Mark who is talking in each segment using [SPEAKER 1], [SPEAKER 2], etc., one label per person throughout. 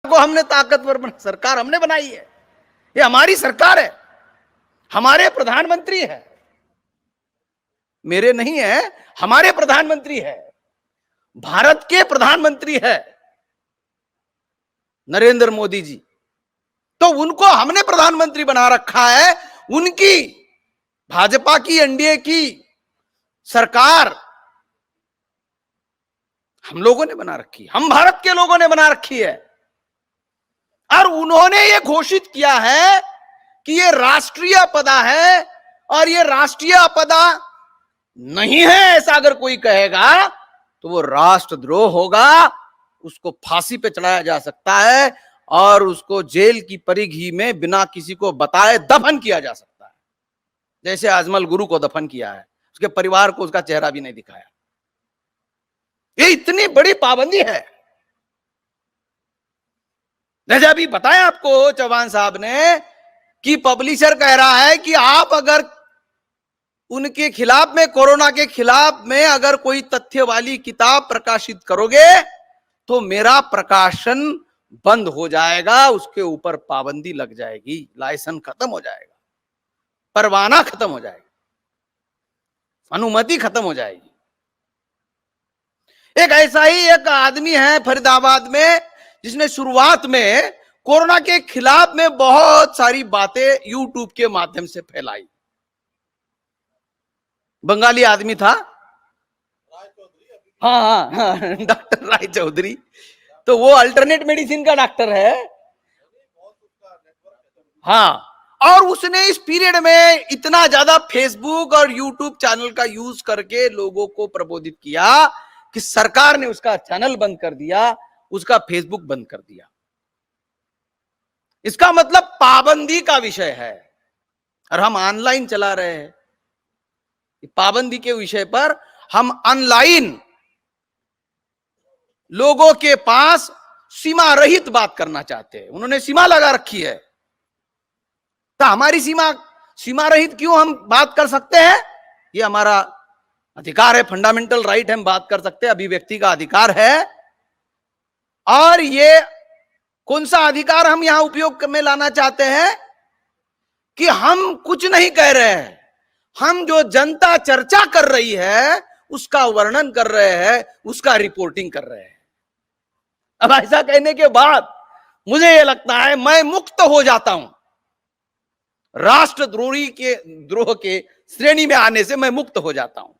[SPEAKER 1] को हमने ताकतवर बना, सरकार हमने बनाई है, ये हमारी सरकार है, हमारे प्रधानमंत्री है, मेरे नहीं है, हमारे प्रधानमंत्री है, भारत के प्रधानमंत्री है नरेंद्र मोदी जी। तो उनको हमने प्रधानमंत्री बना रखा है, उनकी भाजपा की एनडीए की सरकार हम लोगों ने बना रखी, हम भारत के लोगों ने बना रखी है। और उन्होंने ये घोषित किया है कि ये राष्ट्रीय आपदा है, और ये राष्ट्रीय आपदा नहीं है ऐसा अगर कोई कहेगा तो वो राष्ट्रद्रोह होगा, उसको फांसी पे चढ़ाया जा सकता है और उसको जेल की परिधि में बिना किसी को बताए दफन किया जा सकता है, जैसे अजमल गुरु को दफन किया है, उसके परिवार को उसका चेहरा भी नहीं दिखाया। ये इतनी बड़ी पाबंदी है। जैसे अभी बताया आपको चौहान साहब ने कि पब्लिशर कह रहा है कि आप अगर उनके खिलाफ में, कोरोना के खिलाफ में अगर कोई तथ्य वाली किताब प्रकाशित करोगे तो मेरा प्रकाशन बंद हो जाएगा, उसके ऊपर पाबंदी लग जाएगी, लाइसेंस खत्म हो जाएगा, परवाना खत्म हो जाएगा, अनुमति खत्म हो जाएगी। एक ऐसा ही एक आदमी है फरीदाबाद में, जिसने शुरुआत में कोरोना के खिलाफ में बहुत सारी बातें यूट्यूब के माध्यम से फैलाई। बंगाली आदमी था, हाँ, डॉक्टर राय चौधरी। तो वो अल्टरनेट मेडिसिन का डॉक्टर है, हाँ। और उसने इस पीरियड में इतना ज्यादा फेसबुक और यूट्यूब चैनल का यूज करके लोगों को प्रबोधित किया कि सरकार ने उसका चैनल बंद कर दिया, उसका फेसबुक बंद कर दिया। इसका मतलब पाबंदी का विषय है, और हम ऑनलाइन चला रहे हैं। पाबंदी के विषय पर हम ऑनलाइन लोगों के पास सीमा रहित बात करना चाहते हैं। उन्होंने सीमा लगा रखी है, तो हमारी सीमा रहित क्यों हम बात कर सकते हैं? ये हमारा अधिकार है, फंडामेंटल राइट है, हम बात कर सकते हैं, अभिव्यक्ति का अधिकार है। और ये कौन सा अधिकार हम यहां उपयोग में लाना चाहते हैं कि हम कुछ नहीं कह रहे हैं, हम जो जनता चर्चा कर रही है उसका वर्णन कर रहे हैं, उसका रिपोर्टिंग कर रहे हैं। अब ऐसा कहने के बाद मुझे यह लगता है मैं मुक्त हो जाता हूं, द्रोह के श्रेणी में आने से मैं मुक्त हो जाता हूं।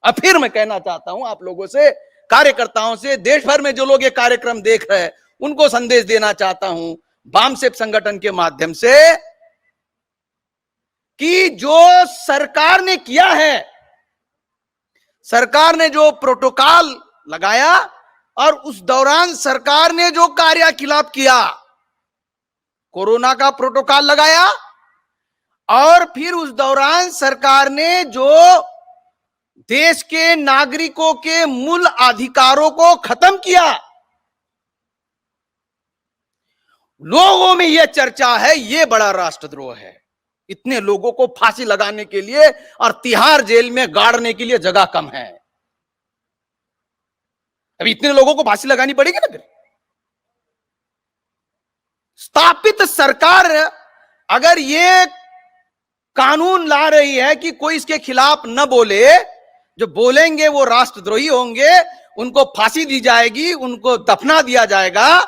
[SPEAKER 1] अब फिर मैं कहना चाहता हूं आप लोगों से, कार्यकर्ताओं से, देश भर में जो लोग ये कार्यक्रम देख रहे हैं उनको संदेश देना चाहता हूं वामसेप संगठन के माध्यम से कि जो सरकार ने किया है, सरकार ने जो प्रोटोकॉल लगाया और उस दौरान सरकार ने जो कार्यकलाप किया, कोरोना का प्रोटोकॉल लगाया और फिर उस दौरान सरकार ने जो देश के नागरिकों के मूल अधिकारों को खत्म किया, लोगों में यह चर्चा है ये बड़ा राष्ट्रद्रोह है। इतने लोगों को फांसी लगाने के लिए और तिहाड़ जेल में गाड़ने के लिए जगह कम है। अभी इतने लोगों को फांसी लगानी पड़ेगी ना फिर। स्थापित सरकार अगर ये कानून ला रही है कि कोई इसके खिलाफ न बोले, जो बोलेंगे वो राष्ट्रद्रोही होंगे, उनको फांसी दी जाएगी, उनको दफना दिया जाएगा,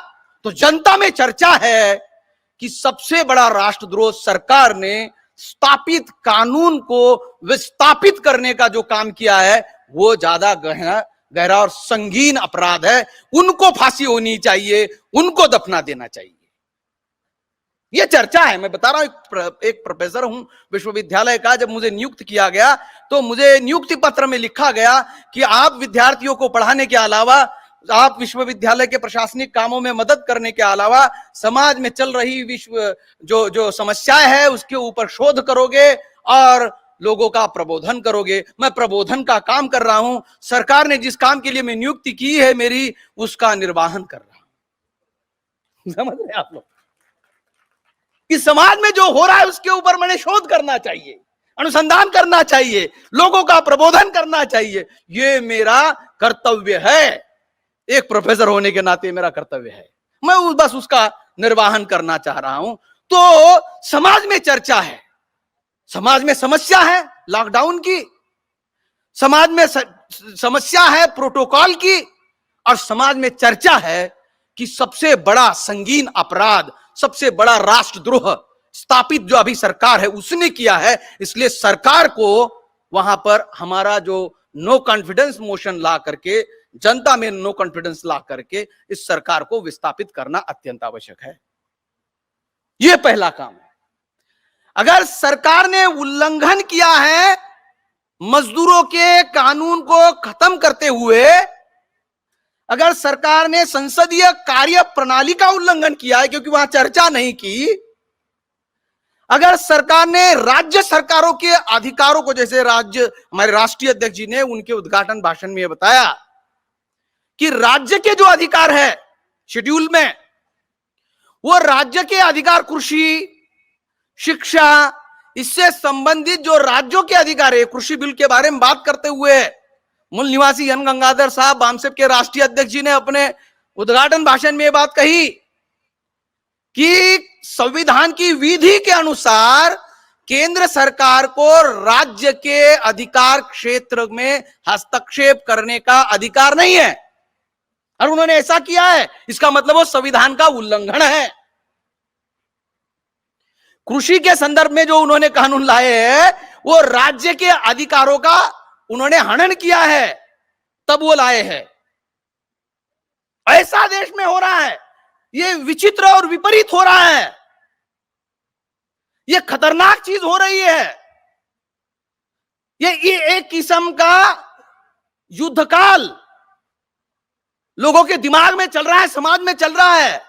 [SPEAKER 1] तो जनता में चर्चा है कि सबसे बड़ा राष्ट्रद्रोह सरकार ने स्थापित कानून को विस्थापित करने का जो काम किया है वो ज्यादा गहरा और संगीन अपराध है। उनको फांसी होनी चाहिए, उनको दफना देना चाहिए, ये चर्चा है। मैं बता रहा हूं, एक प्रोफेसर हूं विश्वविद्यालय का। जब मुझे नियुक्त किया गया तो मुझे नियुक्ति पत्र में लिखा गया कि आप विद्यार्थियों को पढ़ाने के अलावा, आप विश्वविद्यालय के प्रशासनिक कामों में मदद करने के अलावा समाज में चल रही जो समस्याएं है उसके ऊपर शोध करोगे और लोगों का प्रबोधन करोगे। मैं प्रबोधन का काम कर रहा हूं, सरकार ने जिस काम के लिए मैं नियुक्ति की है मेरी, उसका निर्वहन कर रहा हूं। समझ रहे आप लोग? इस समाज में जो हो रहा है उसके ऊपर मैंने शोध करना चाहिए, अनुसंधान करना चाहिए, लोगों का प्रबोधन करना चाहिए। ये मेरा कर्तव्य है, एक प्रोफेसर होने के नाते मेरा कर्तव्य है। मैं बस उसका निर्वाहन करना चाह रहा हूं। तो समाज में चर्चा है, समाज में समस्या है लॉकडाउन की, समाज में समस्या है प्रोटोकॉल की, और समाज में चर्चा है कि सबसे बड़ा संगीन अपराध, सबसे बड़ा राष्ट्रद्रोह स्थापित जो अभी सरकार है उसने किया है। इसलिए सरकार को वहां पर हमारा जो नो कॉन्फिडेंस मोशन ला करके, जनता में नो कॉन्फिडेंस ला करके इस सरकार को विस्थापित करना अत्यंत आवश्यक है। यह पहला काम है। अगर सरकार ने उल्लंघन किया है मजदूरों के कानून को खत्म करते हुए, अगर सरकार ने संसदीय कार्य प्रणाली का उल्लंघन किया है क्योंकि वहां चर्चा नहीं की, अगर सरकार ने राज्य सरकारों के अधिकारों को, जैसे हमारे राष्ट्रीय अध्यक्ष जी ने उनके उद्घाटन भाषण में बताया कि राज्य के जो अधिकार है शेड्यूल में, वो राज्य के अधिकार कृषि, शिक्षा, इससे संबंधित जो राज्यों के अधिकार है, कृषि बिल के बारे में बात करते हुए मूल निवासी एन गंगाधर साहब बामसेप के राष्ट्रीय अध्यक्ष जी ने अपने उद्घाटन भाषण में यह बात कही कि संविधान की विधि के अनुसार केंद्र सरकार को राज्य के अधिकार क्षेत्र में हस्तक्षेप करने का अधिकार नहीं है, और उन्होंने ऐसा किया है, इसका मतलब वो संविधान का उल्लंघन है। कृषि के संदर्भ में जो उन्होंने कानून लाए हैं वो राज्य के अधिकारों का उन्होंने हनन किया है, तब वो लाए हैं। ऐसा देश में हो रहा है, ये विचित्र और विपरीत हो रहा है, ये खतरनाक चीज हो रही है। ये एक किस्म का युद्धकाल लोगों के दिमाग में चल रहा है, समाज में चल रहा है।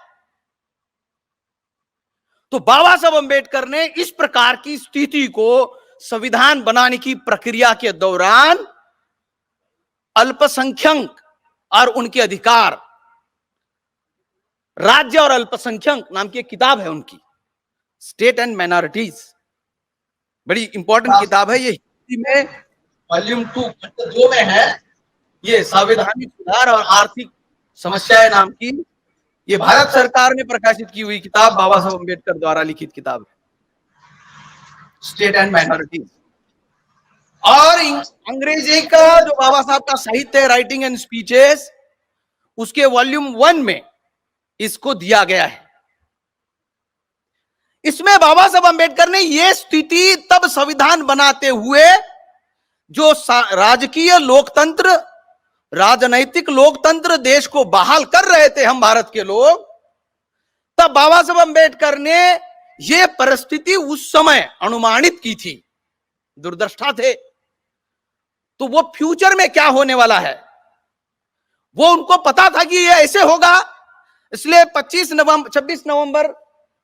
[SPEAKER 1] तो बाबा साहब अंबेडकर ने इस प्रकार की स्थिति को संविधान बनाने की प्रक्रिया के दौरान अल्पसंख्यक और उनके अधिकार, राज्य और अल्पसंख्यक नाम की एक किताब है उनकी, स्टेट एंड माइनॉरिटीज, बड़ी इंपॉर्टेंट किताब है। ये हिंदी में वॉल्यूम 2 में है। ये संवैधानिक सुधार और आर्थिक समस्याएं नाम की, ये भारत सरकार ने प्रकाशित की हुई किताब, बाबा साहब अंबेडकर द्वारा लिखित किताब है, स्टेट एंड माइनॉरिटीज। और अंग्रेजी का जो बाबा साहब का साहित्य है, राइटिंग एंड स्पीचेस, उसके वॉल्यूम 1 में इसको दिया गया है। इसमें बाबा साहब अंबेडकर ने यह स्थिति तब संविधान बनाते हुए, जो राजकीय लोकतंत्र, राजनैतिक लोकतंत्र देश को बहाल कर रहे थे हम भारत के लोग, तब बाबा साहब अंबेडकर ने यह परिस्थिति उस समय अनुमानित की थी, दूरदृष्टा थे। तो वो फ्यूचर में क्या होने वाला है वो उनको पता था कि ये ऐसे होगा। इसलिए 26 नवंबर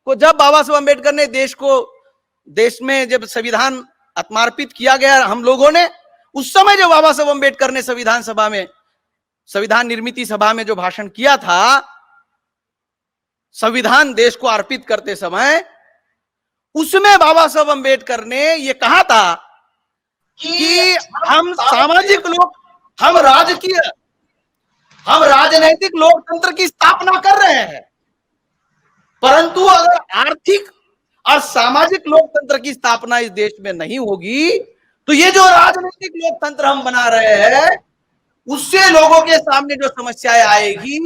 [SPEAKER 1] को जब बाबा साहब अंबेडकर ने देश में जब संविधान आत्मार्पित किया गया हम लोगों ने, उस समय जो बाबा साहब अंबेडकर ने संविधान निर्मिती सभा में जो भाषण किया था, संविधान देश को अर्पित करते समय, उसमें बाबा साहब अंबेडकर ने यह कहा था कि हम सामाजिक लोग, हम राजनैतिक लोकतंत्र की स्थापना कर रहे हैं, परंतु अगर आर्थिक और सामाजिक लोकतंत्र की स्थापना इस देश में नहीं होगी तो ये जो राजनीतिक लोकतंत्र हम बना रहे हैं उससे लोगों के सामने जो समस्याएं आएगी,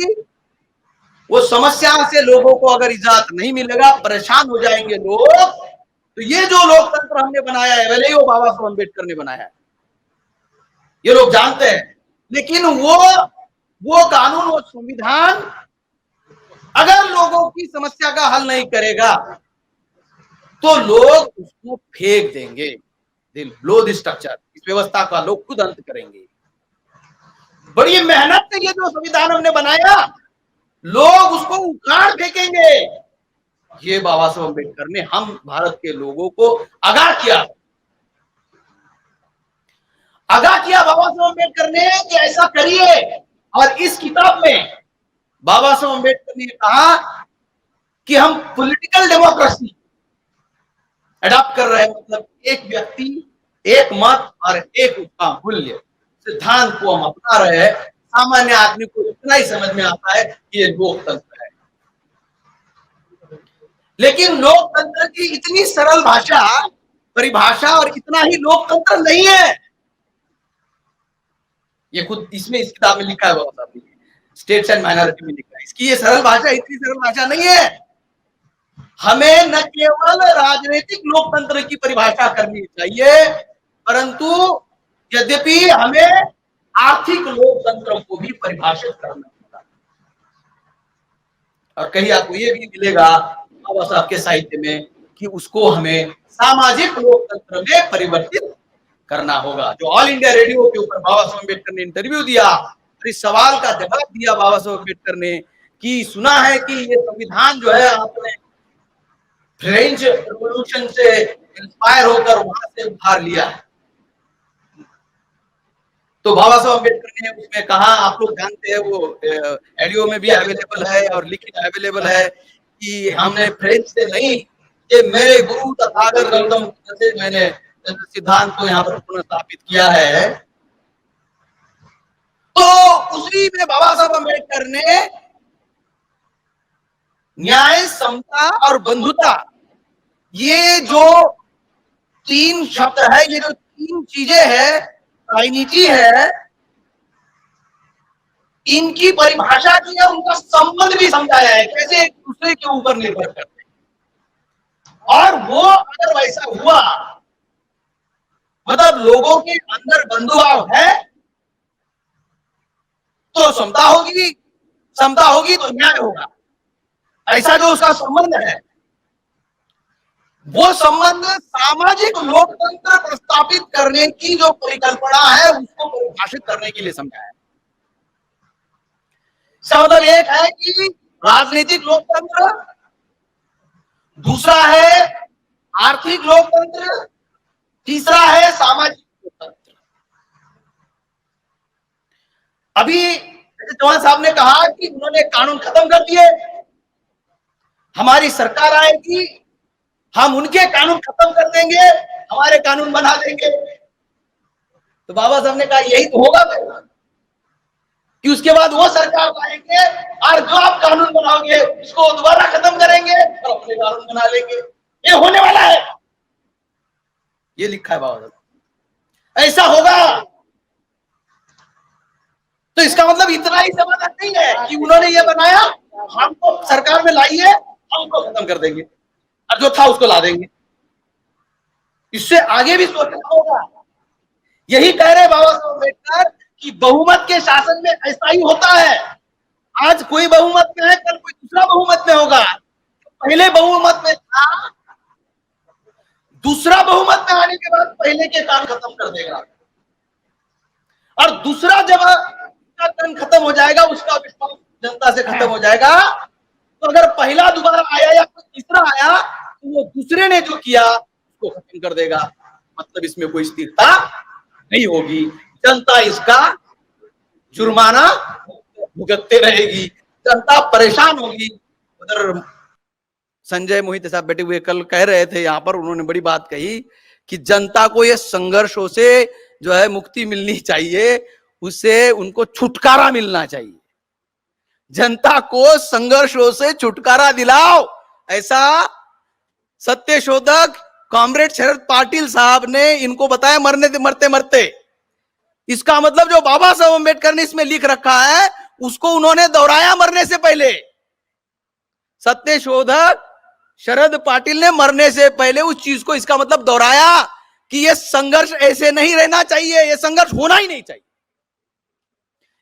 [SPEAKER 1] वो समस्या से लोगों को अगर इजाजत नहीं मिलेगा, परेशान हो जाएंगे लोग। तो ये जो लोकतंत्र हमने बनाया है, भले ही वो बाबा साहब अंबेडकर ने बनाया है, ये लोग जानते हैं, लेकिन वो कानून, वो संविधान अगर लोगों की समस्या का हल नहीं करेगा तो लोग उसको फेंक देंगे। दे ब्लो द स्ट्रक्चर, इस व्यवस्था का लोग खुद अंत करेंगे। बड़ी मेहनत से ये जो संविधान हमने बनाया, लोग उसको उखाड़ फेंकेंगे। ये बाबा साहब अंबेडकर ने हम भारत के लोगों को आगाह किया बाबा साहब अंबेडकर ने कि ऐसा करिए। और इस किताब में बाबा साहब अंबेडकर ने कहा कि हम पॉलिटिकल डेमोक्रेसी अडॉप्ट कर रहे हैं, मतलब एक व्यक्ति, एक मत और एक उसका मूल्य सिद्धांत को हम अपना रहे हैं। सामान्य आदमी को इतना ही समझ में आता है कि ये लोकतंत्र है। लेकिन लोकतंत्र की इतनी सरल भाषा, परिभाषा और इतना ही लोकतंत्र नहीं है। ये खुद इसमें इस किताब में लिखा है, बाबा साहब ने, स्टेट्स एंड माइनॉरिटी में लिखा है। इसकी ये सरल भाषा इतनी सरल भाषा नहीं है। हमें न केवल राजनीतिक लोकतंत्र की परिभाषा करनी चाहिए, परंतु यद्यपि हमें आर्थिक लोकतंत्र को भी परिभाषित करना होगा। और कहीं आपको ये भी मिलेगा बाबा साहब के साहित्य में कि उसको हमें सामाजिक लोकतंत्र में परिवर्तित करना होगा। जो ऑल इंडिया रेडियो के ऊपर बाबा साहब अम्बेडकर ने इंटरव्यू दिया और इस सवाल का जवाब दिया बाबा साहब अम्बेडकर ने कि सुना है कि ये संविधान जो है आपने फ्रेंच रिवॉल्यूशन से इंस्पायर होकर वहां से उधार लिया है। तो बाबा साहब अम्बेडकर ने उसमें कहा, आप लोग जानते हैं, वो ऑडियो में भी अवेलेबल है और लिखित अवेलेबल है कि हमने फ्रेंच से नहीं, ये मेरे गुरु तथागत गौतम से मैंने सिद्धांत को यहाँ पर पुनर्स्थापित किया है। तो उसी में बाबा साहब अम्बेडकर ने न्याय, समता और बंधुता, ये जो तीन शब्द है, ये जो तीन चीजें है, राजनीति है, इनकी परिभाषा की है, उनका संबंध भी समझाया है, कैसे एक दूसरे के ऊपर निर्भर करते हैं। और वो अगर वैसा हुआ, मतलब लोगों के अंदर बंधुभाव है, तो समता होगी, समता होगी तो न्याय होगा। ऐसा जो उसका संबंध है, वो संबंध सामाजिक लोकतंत्र प्रस्तापित करने की जो परिकल्पना है, उसको परिभाषित करने के लिए समझाया। इसका मतलब एक है कि राजनीतिक लोकतंत्र, दूसरा है आर्थिक लोकतंत्र, तीसरा है सामाजिक लोकतंत्र। अभी चौहान साहब ने कहा कि उन्होंने कानून खत्म कर दिए, हमारी सरकार आएगी, हम उनके कानून खत्म कर देंगे, हमारे कानून बना देंगे। तो बाबा साहब ने कहा यही तो होगा कि उसके बाद वो सरकार लाएंगे और जो आप कानून बनाओगे उसको दोबारा खत्म करेंगे और अपने कानून बना लेंगे। ये होने वाला है, ये लिखा है बाबा साहब, ऐसा होगा। तो इसका मतलब इतना ही समाधान नहीं है कि उन्होंने ये बनाया, हमको सरकार में लाइए, हमको खत्म कर देंगे और जो था उसको ला देंगे। इससे आगे भी सोचना होगा। यही कह रहे बाबा साहब अम्बेडकर कि बहुमत के शासन में ऐसा ही होता है। आज कोई बहुमत में है, कल कोई दूसरा बहुमत में होगा। पहले बहुमत में था, दूसरा बहुमत में आने के बाद पहले के काम खत्म कर देगा, और दूसरा जब उसका काम खत्म हो जाएगा, उसका विश्वास जनता से खत्म हो जाएगा, तो अगर पहला दोबारा आया या कोई तीसरा आया, तो वो दूसरे ने जो किया उसको खत्म कर देगा। मतलब इसमें कोई स्थिरता नहीं होगी, जनता इसका जुर्माना भुगतते रहेगी, जनता परेशान होगी। उधर संजय मोहित साहब बैठे हुए कल कह रहे थे यहाँ पर, उन्होंने बड़ी बात कही कि जनता को ये संघर्षों से जो है मुक्ति मिलनी चाहिए, उससे उनको छुटकारा मिलना चाहिए। जनता को संघर्षों से छुटकारा दिलाओ, ऐसा सत्य शोधक कॉमरेड शरद पाटिल साहब ने इनको बताया मरते मरते। इसका मतलब जो बाबा साहब अम्बेडकर ने इसमें लिख रखा है, उसको उन्होंने दोहराया मरने से पहले। सत्य शोधक शरद पाटिल ने मरने से पहले उस चीज को, इसका मतलब दोहराया कि यह संघर्ष ऐसे नहीं रहना चाहिए, यह संघर्ष होना ही नहीं चाहिए,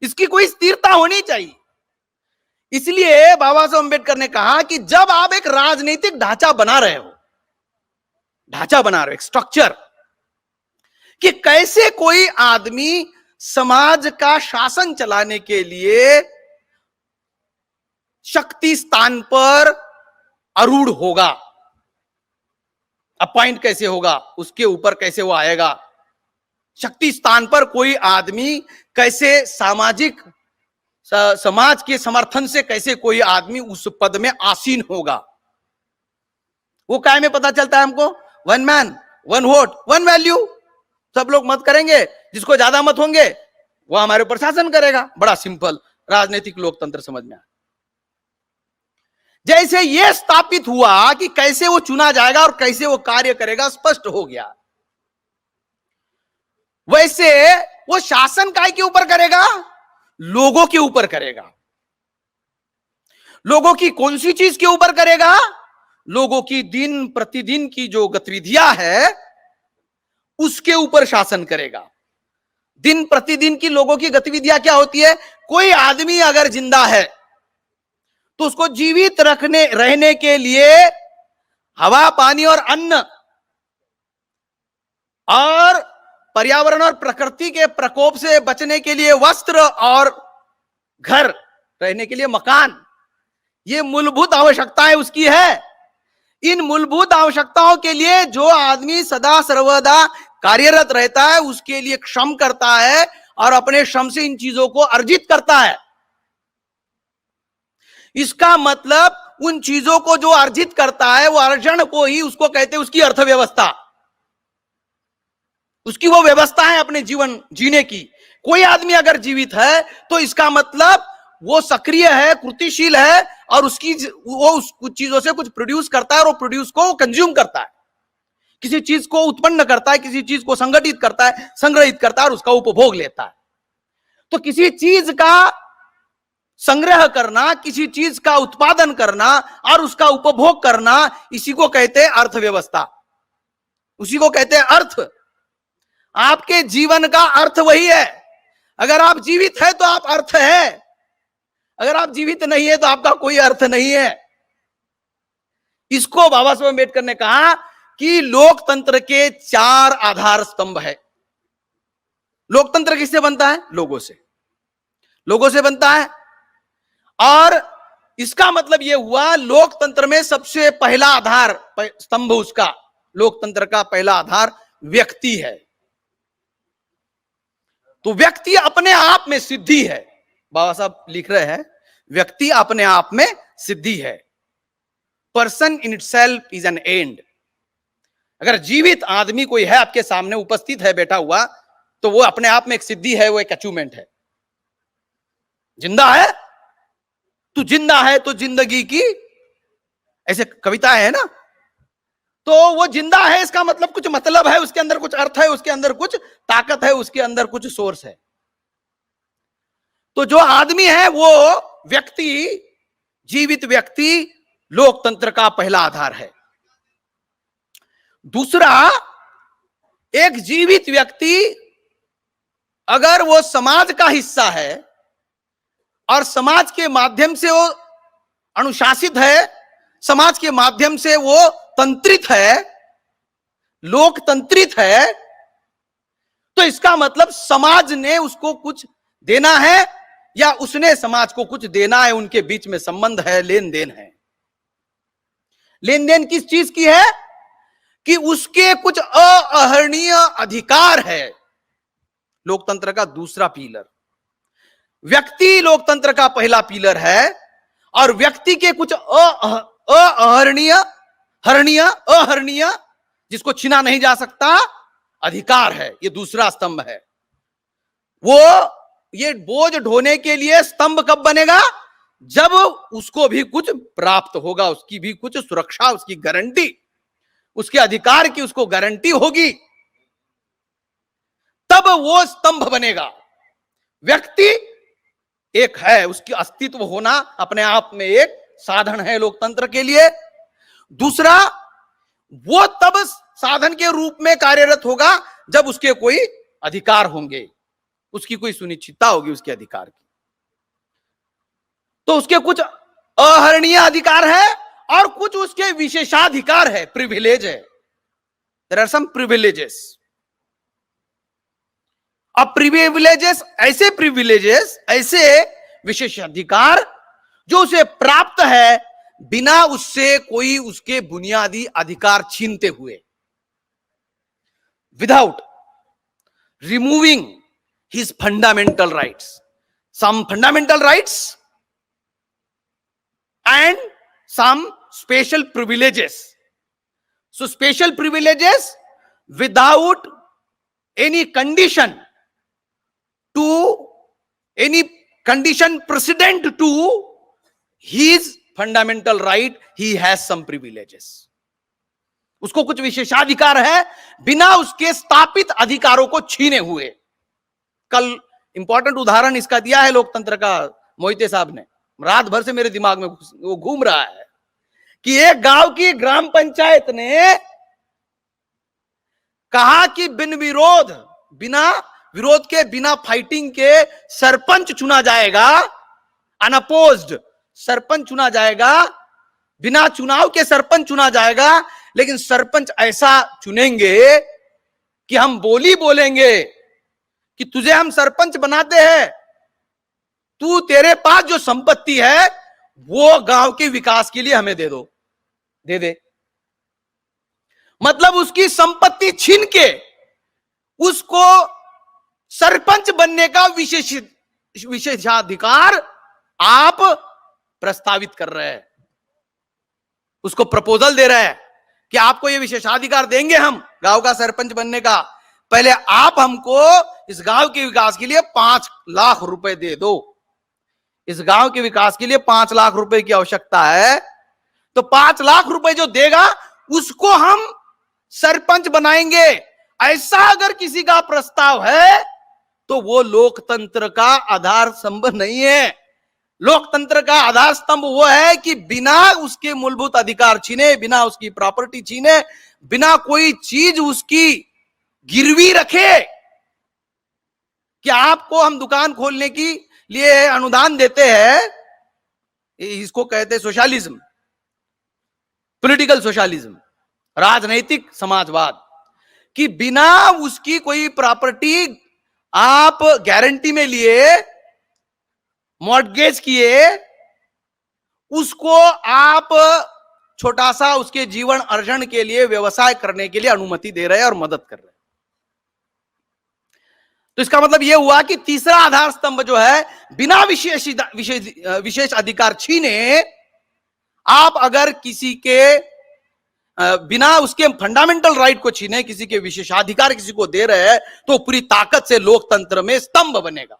[SPEAKER 1] इसकी कोई स्थिरता होनी चाहिए। इसलिए बाबा साहब अम्बेडकर ने कहा कि जब आप एक राजनीतिक ढांचा बना रहे हो, एक स्ट्रक्चर, कि कैसे कोई आदमी समाज का शासन चलाने के लिए शक्ति स्थान पर आरूढ़ होगा, अपॉइंट कैसे होगा, उसके ऊपर कैसे वो आएगा, शक्ति स्थान पर कोई आदमी कैसे समाज के समर्थन से कैसे कोई आदमी उस पद में आसीन होगा, वो काय में पता चलता है हमको? One man one vote one value. सब लोग मत करेंगे, जिसको ज्यादा मत होंगे वो हमारे ऊपर शासन करेगा। बड़ा सिंपल राजनीतिक लोकतंत्र समझ में आया। जैसे यह स्थापित हुआ कि कैसे वो चुना जाएगा और कैसे वो कार्य करेगा, स्पष्ट हो गया, वैसे वो शासन काय के ऊपर करेगा? लोगों के ऊपर करेगा। लोगों की कौन सी चीज के ऊपर करेगा? लोगों की दिन प्रतिदिन की जो गतिविधियां है उसके ऊपर शासन करेगा। दिन प्रतिदिन की लोगों की गतिविधियां क्या होती है? कोई आदमी अगर जिंदा है तो उसको जीवित रहने के लिए हवा, पानी और अन्न, और पर्यावरण और प्रकृति के प्रकोप से बचने के लिए वस्त्र, और घर, रहने के लिए मकान, ये मूलभूत आवश्यकताएं उसकी है। इन मूलभूत आवश्यकताओं के लिए जो आदमी सदा सर्वदा कार्यरत रहता है, उसके लिए श्रम करता है और अपने श्रम से इन चीजों को अर्जित करता है। इसका मतलब उन चीजों को जो अर्जित करता है, वो अर्जन को ही उसको कहते हैं उसकी अर्थव्यवस्था, उसकी वो व्यवस्था है अपने जीवन जीने की। कोई आदमी अगर जीवित है तो इसका मतलब वो सक्रिय है, कृतिशील है, और वो उस कुछ चीजों से कुछ प्रोड्यूस करता है, और वो प्रोड्यूस को वो कंज्यूम करता है, किसी चीज को उत्पन्न करता है, किसी चीज को संगठित करता है, संग्रहित करता है और उसका उपभोग लेता है। तो किसी चीज का संग्रह करना, किसी चीज का उत्पादन करना और उसका उपभोग करना, इसी को कहते हैं अर्थव्यवस्था, उसी को कहते हैं अर्थ। आपके जीवन का अर्थ वही है। अगर आप जीवित है तो आप अर्थ है, अगर आप जीवित नहीं है तो आपका कोई अर्थ नहीं है। इसको बाबा साहब अम्बेडकर ने कहा कि लोकतंत्र के 4 आधार स्तंभ है। लोकतंत्र किससे बनता है? लोगों से, लोगों से बनता है। और इसका मतलब यह हुआ, लोकतंत्र में सबसे पहला आधार स्तंभ, उसका लोकतंत्र का पहला आधार व्यक्ति है। तो व्यक्ति अपने आप में सिद्धि है। बाबा साहब लिख रहे हैं, व्यक्ति अपने आप में सिद्धि है। Person in itself is an and. अगर जीवित आदमी कोई है आपके सामने उपस्थित है, बैठा हुआ, तो वो अपने आप में एक सिद्धि है, वो एक अचीवमेंट है। जिंदा है तो जिंदा है, तो जिंदगी की ऐसे कविता है ना, तो वो जिंदा है, इसका मतलब कुछ मतलब है, उसके अंदर कुछ अर्थ है, उसके अंदर कुछ ताकत है, उसके अंदर कुछ सोर्स है। तो जो आदमी है वो व्यक्ति, जीवित व्यक्ति, लोकतंत्र का पहला आधार है। दूसरा, एक जीवित व्यक्ति अगर वो समाज का हिस्सा है और समाज के माध्यम से वो अनुशासित है, समाज के माध्यम से वो तंत्रित है, लोकतंत्रित है, तो इसका मतलब समाज ने उसको कुछ देना है या उसने समाज को कुछ देना है, उनके बीच में संबंध है, लेन देन है। लेन देन किस चीज की है? कि उसके कुछ अहरणीय अधिकार है। लोकतंत्र का दूसरा पिलर, व्यक्ति लोकतंत्र का पहला पिलर है, और व्यक्ति के कुछ अहरणीय जिसको छीना नहीं जा सकता अधिकार है, ये दूसरा स्तंभ है। वो ये बोझ ढोने के लिए स्तंभ कब बनेगा? जब उसको भी कुछ प्राप्त होगा, उसकी भी कुछ सुरक्षा, उसकी गारंटी, उसके अधिकार की उसको गारंटी होगी, तब वो स्तंभ बनेगा। व्यक्ति एक है, उसकी अस्तित्व होना अपने आप में एक साधन है लोकतंत्र के लिए। दूसरा, वो तब साधन के रूप में कार्यरत होगा जब उसके कोई अधिकार होंगे, उसकी कोई सुनिश्चितता होगी उसके अधिकार की। तो उसके कुछ अहरणीय अधिकार है और कुछ उसके विशेषाधिकार है, प्रिविलेज है। There are some privileges. अब प्रिविलेजेस ऐसे विशेषाधिकार जो उसे प्राप्त है बिना उससे कोई उसके बुनियादी अधिकार छीनते हुए, without removing his fundamental rights, some fundamental rights and some special privileges. So special privileges without any condition precedent to his fundamental right, he has some privileges. उसको कुछ विशेषाधिकार है बिना उसके स्थापित अधिकारों को छीने हुए। कल इंपॉर्टेंट उदाहरण इसका दिया है लोकतंत्र का मोहिते साहब ने, रात भर से मेरे दिमाग में वो घूम रहा है कि एक गांव की ग्राम पंचायत ने कहा कि बिना विरोध के, बिना फाइटिंग के सरपंच चुना जाएगा, अनअपोज्ड सरपंच चुना जाएगा, बिना चुनाव के सरपंच चुना जाएगा, लेकिन सरपंच ऐसा चुनेंगे कि हम बोलेंगे कि तुझे हम सरपंच बनाते हैं, तू तेरे पास जो संपत्ति है वो गांव के विकास के लिए हमें दे दे। मतलब उसकी संपत्ति छीन के उसको सरपंच बनने का विशेषाधिकार आप प्रस्तावित कर रहे हैं, उसको प्रपोजल दे रहे हैं कि आपको यह विशेषाधिकार देंगे हम गांव का सरपंच बनने का, पहले आप हमको इस गांव के विकास के लिए 5 लाख रुपए दे दो। इस गांव के विकास के लिए 5 लाख रुपए की आवश्यकता है, तो 5 लाख रुपए जो देगा उसको हम सरपंच बनाएंगे। ऐसा अगर किसी का प्रस्ताव है तो वो लोकतंत्र का आधार स्तंभ नहीं है। लोकतंत्र का आधार स्तंभ वो है कि बिना उसके मूलभूत अधिकार छीने, बिना उसकी प्रॉपर्टी छीने, बिना कोई चीज उसकी गिरवी रखे कि आपको हम दुकान खोलने की लिए अनुदान देते हैं, इसको कहते हैं सोशलिज्म, पॉलिटिकल सोशलिज्म, राजनैतिक समाजवाद, कि बिना उसकी कोई प्रॉपर्टी आप गारंटी में लिए, मॉर्टगेज किए, उसको आप छोटा सा उसके जीवन अर्जन के लिए, व्यवसाय करने के लिए अनुमति दे रहे हैं और मदद कर रहे हैं। तो इसका मतलब यह हुआ कि तीसरा आधार स्तंभ जो है, बिना विशेष अधिकार छीने आप अगर किसी के बिना उसके फंडामेंटल राइट को छीने किसी के विशेषाधिकार किसी को दे रहे हैं, तो पूरी ताकत से लोकतंत्र में स्तंभ बनेगा।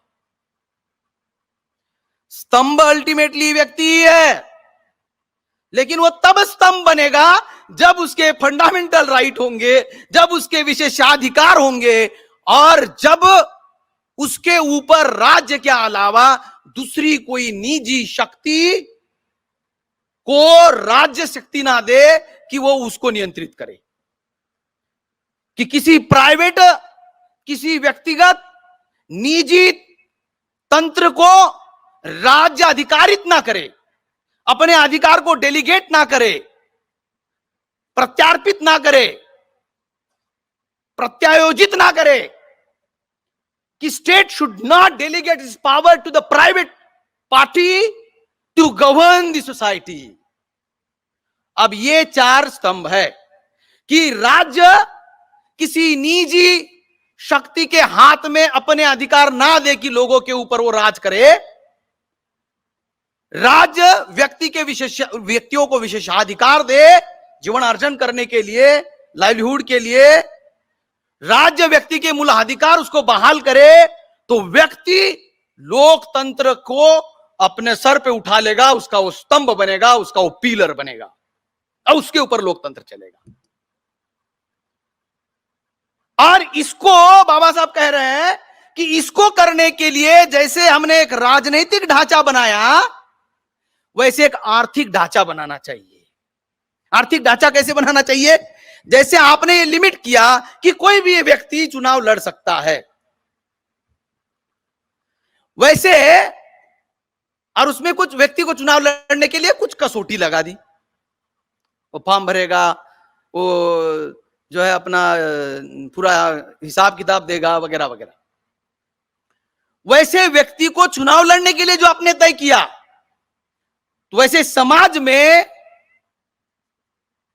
[SPEAKER 1] स्तंभ अल्टीमेटली व्यक्ति ही है, लेकिन वो तब स्तंभ बनेगा जब उसके फंडामेंटल राइट होंगे, जब उसके विशेषाधिकार होंगे, और जब उसके ऊपर राज्य के अलावा दूसरी कोई निजी शक्ति को राज्य शक्ति ना दे कि वो उसको नियंत्रित करे, कि किसी प्राइवेट, किसी व्यक्तिगत निजी तंत्र को राज्य अधिकारित ना करे, अपने अधिकार को डेलीगेट ना करे, प्रत्यार्पित ना करे, प्रत्यायोजित ना करे, कि state should not delegate its power to the private party to govern the society. अब ये 4 स्तंभ है कि राज्य किसी निजी शक्ति के हाथ में अपने अधिकार ना दे कि लोगों के ऊपर वो राज करे, राज्य व्यक्तियों को विशेषाधिकार दे जीवन अर्जन करने के लिए, लाइवलीहुड के लिए, राज्य व्यक्ति के मूल अधिकार उसको बहाल करे, तो व्यक्ति लोकतंत्र को अपने सर पे उठा लेगा, उसका वो स्तंभ बनेगा, उसका वो पिलर बनेगा, और उसके ऊपर लोकतंत्र चलेगा। और इसको बाबा साहब कह रहे हैं कि इसको करने के लिए जैसे हमने एक राजनीतिक ढांचा बनाया, वैसे एक आर्थिक ढांचा बनाना चाहिए। आर्थिक ढांचा कैसे बनाना चाहिए? जैसे आपने ये लिमिट किया कि कोई भी व्यक्ति चुनाव लड़ सकता है, वैसे, और उसमें कुछ व्यक्ति को चुनाव लड़ने के लिए कुछ कसौटी लगा दी, वो फॉर्म भरेगा, वो जो है अपना पूरा हिसाब किताब देगा, वगैरह वगैरह। वैसे व्यक्ति को चुनाव लड़ने के लिए जो आपने तय किया, तो वैसे समाज में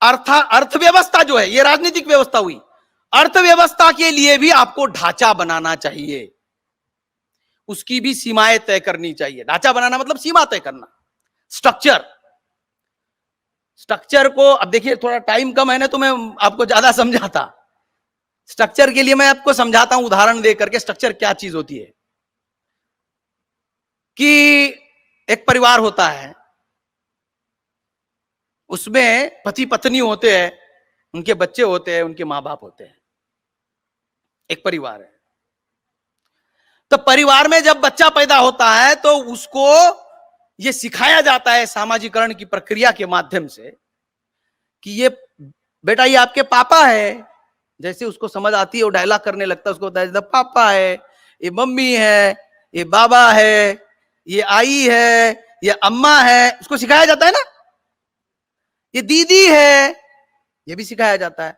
[SPEAKER 1] अर्थव्यवस्था जो है, ये राजनीतिक व्यवस्था हुई, अर्थव्यवस्था के लिए भी आपको ढांचा बनाना चाहिए, उसकी भी सीमाएं तय करनी चाहिए। ढांचा बनाना मतलब सीमा तय करना, स्ट्रक्चर को, अब देखिए थोड़ा टाइम कम है ना, तो मैं आपको ज्यादा समझाता। स्ट्रक्चर के लिए मैं आपको समझाता हूं उदाहरण दे करके, स्ट्रक्चर क्या चीज होती है। कि एक परिवार होता है, उसमें पति पत्नी होते हैं, उनके बच्चे होते हैं, उनके मां बाप होते हैं, एक परिवार है। तो परिवार में जब बच्चा पैदा होता है तो उसको यह सिखाया जाता है सामाजिकरण की प्रक्रिया के माध्यम से कि ये बेटा ये आपके पापा है। जैसे उसको समझ आती है वो डायलॉग करने लगता है, उसको बताया जाता है पापा है, ये मम्मी है, ये बाबा है, ये आई है, ये अम्मा है, उसको सिखाया जाता है ना। ये दीदी है, ये भी सिखाया जाता है।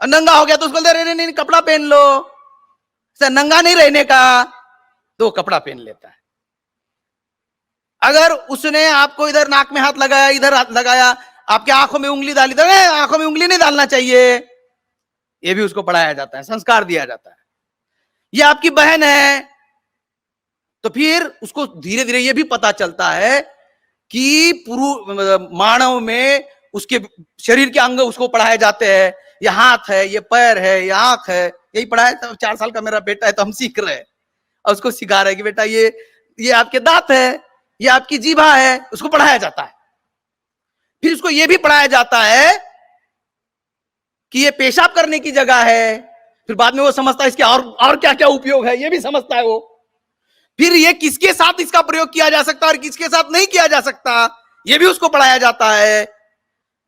[SPEAKER 1] नंगा हो गया तो उसको बोलते नहीं कपड़ा पहन लो, नंगा नहीं रहने का, तो कपड़ा पहन लेता है। अगर उसने आपको इधर नाक में हाथ लगाया, इधर हाथ लगाया, आपके आंखों में उंगली डाली, तो आंखों में उंगली नहीं डालना चाहिए, ये भी उसको पढ़ाया जाता है, संस्कार दिया जाता है। ये आपकी बहन है, तो फिर उसको धीरे धीरे ये भी पता चलता है कि मानव में उसके शरीर के अंग उसको पढ़ाए जाते हैं। ये हाथ है, ये पैर है, ये आंख है, यही पढ़ाया। तो 4 साल का मेरा बेटा है तो हम सीख रहे हैं, और उसको सिखा रहे हैं कि बेटा ये आपके दांत है, ये आपकी जीभा है, उसको पढ़ाया जाता है। फिर उसको ये भी पढ़ाया जाता है कि ये पेशाब करने की जगह है। फिर बाद में वो समझता है इसके और क्या क्या उपयोग है, ये भी समझता है वो। फिर ये किसके साथ इसका प्रयोग किया जा सकता है और किसके साथ नहीं किया जा सकता, ये भी उसको पढ़ाया जाता है।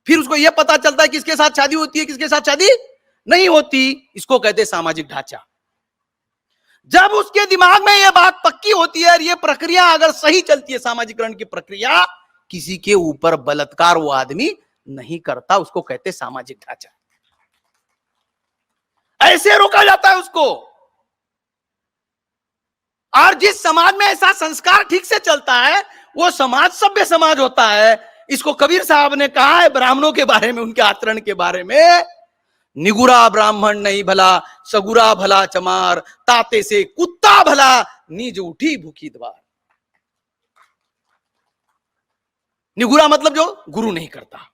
[SPEAKER 1] फिर उसको यह पता चलता है किसके साथ शादी होती है, किसके साथ शादी नहीं होती। इसको कहते हैं सामाजिक ढांचा। जब उसके दिमाग में यह बात पक्की होती है और यह प्रक्रिया अगर सही चलती है, सामाजिकरण की प्रक्रिया, किसी के ऊपर बलात्कार वो आदमी नहीं करता, उसको कहते सामाजिक ढांचा। ऐसे रोका जाता है उसको। और जिस समाज में ऐसा संस्कार ठीक से चलता है वो समाज सभ्य समाज होता है। इसको कबीर साहब ने कहा है ब्राह्मणों के बारे में, उनके आचरण के बारे में, निगुरा ब्राह्मण नहीं भला, सगुरा भला चमार, ताते से कुत्ता भला, नीज उठी भूखी द्वार। निगुरा मतलब जो गुरु नहीं करता,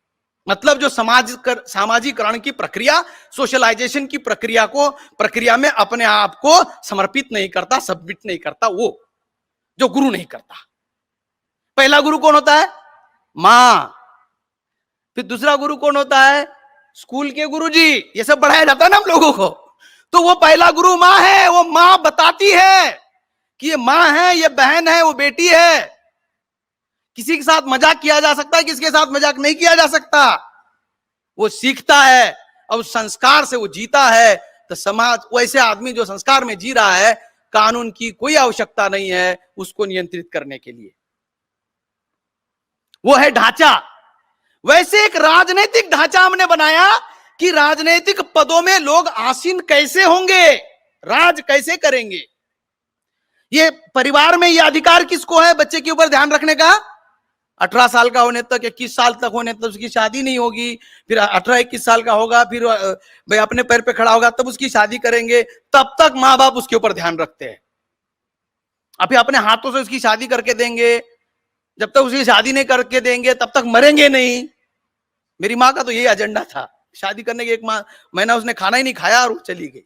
[SPEAKER 1] मतलब जो सामाजिकरण की प्रक्रिया, सोशलाइजेशन की प्रक्रिया में अपने आप को समर्पित नहीं करता, सबमिट नहीं करता, वो जो गुरु नहीं करता। पहला गुरु कौन होता है? मां। फिर दूसरा गुरु कौन होता है? स्कूल के गुरुजी। ये सब पढ़ाया जाता है ना हम लोगों को। तो वो पहला गुरु मां है। वो मां बताती है कि ये मां है, ये बहन है, वो बेटी है। किसी के साथ मजाक किया जा सकता है, किसके साथ मजाक नहीं किया जा सकता। वो सीखता है और उस संस्कार से वो जीता है। तो समाज वैसे आदमी जो संस्कार में जी रहा है, कानून की कोई आवश्यकता नहीं है उसको नियंत्रित करने के लिए। वो है ढांचा। वैसे एक राजनीतिक ढांचा हमने बनाया कि राजनीतिक पदों में लोग आसीन कैसे होंगे, राज कैसे करेंगे। ये परिवार में ये अधिकार किसको है बच्चे के ऊपर ध्यान रखने का? 18 साल का होने तक, 21 साल तक होने तक उसकी शादी नहीं होगी। फिर 18-21 साल का होगा, फिर भाई अपने पैर पे खड़ा होगा, तब उसकी शादी करेंगे। तब तक माँ बाप उसके ऊपर ध्यान रखते हैं। अभी अपने हाथों से उसकी शादी करके देंगे, जब तक उसकी शादी नहीं करके देंगे तब तक मरेंगे नहीं। मेरी माँ का तो यही एजेंडा था। शादी करने के 1 महीना उसने खाना ही नहीं खाया और वो चली गई,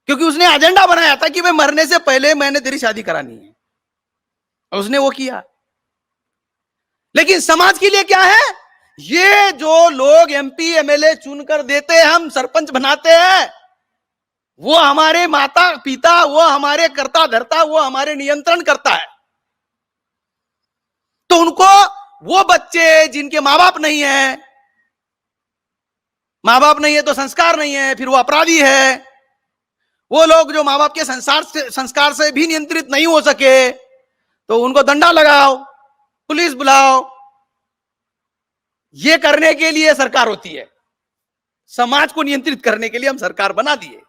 [SPEAKER 1] क्योंकि उसने एजेंडा बनाया था कि भाई मरने से पहले मैंने तेरी शादी करानी है, और उसने वो किया। लेकिन समाज के लिए क्या है? ये जो लोग एमपी एमएलए चुनकर देते हैं, हम सरपंच बनाते हैं, वो हमारे माता पिता, वो हमारे कर्ता धर्ता, वो हमारे नियंत्रण करता है। तो उनको, वो बच्चे जिनके मां बाप नहीं है, मां बाप नहीं है तो संस्कार नहीं है, फिर वो अपराधी है। वो लोग जो मां बाप के संस्कार से भी नियंत्रित नहीं हो सके, तो उनको डंडा लगाओ, पुलिस बुलाओ। ये करने के लिए सरकार होती है। समाज को नियंत्रित करने के लिए हम सरकार बना दिए,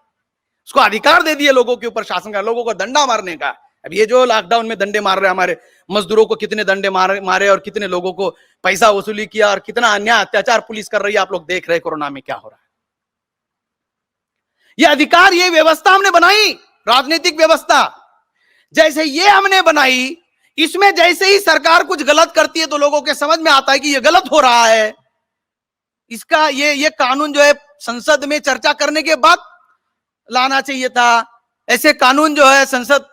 [SPEAKER 1] उसको अधिकार दे दिए लोगों के ऊपर शासन का, लोगों को डंडा मारने का। अब ये जो लॉकडाउन में डंडे मार रहे, हमारे मजदूरों को कितने डंडे मारे और कितने लोगों को पैसा वसूली किया और कितना अन्याय अत्याचार पुलिस कर रही है। आप लोग देख रहे कोरोना में क्या हो रहा है। ये अधिकार, ये व्यवस्था हमने बनाई, राजनीतिक व्यवस्था जैसे ये हमने बनाई। इसमें जैसे ही सरकार कुछ गलत करती है तो लोगों के समझ में आता है कि ये गलत हो रहा है। इसका ये कानून जो है संसद में चर्चा करने के बाद लाना चाहिए था। ऐसे कानून जो है संसद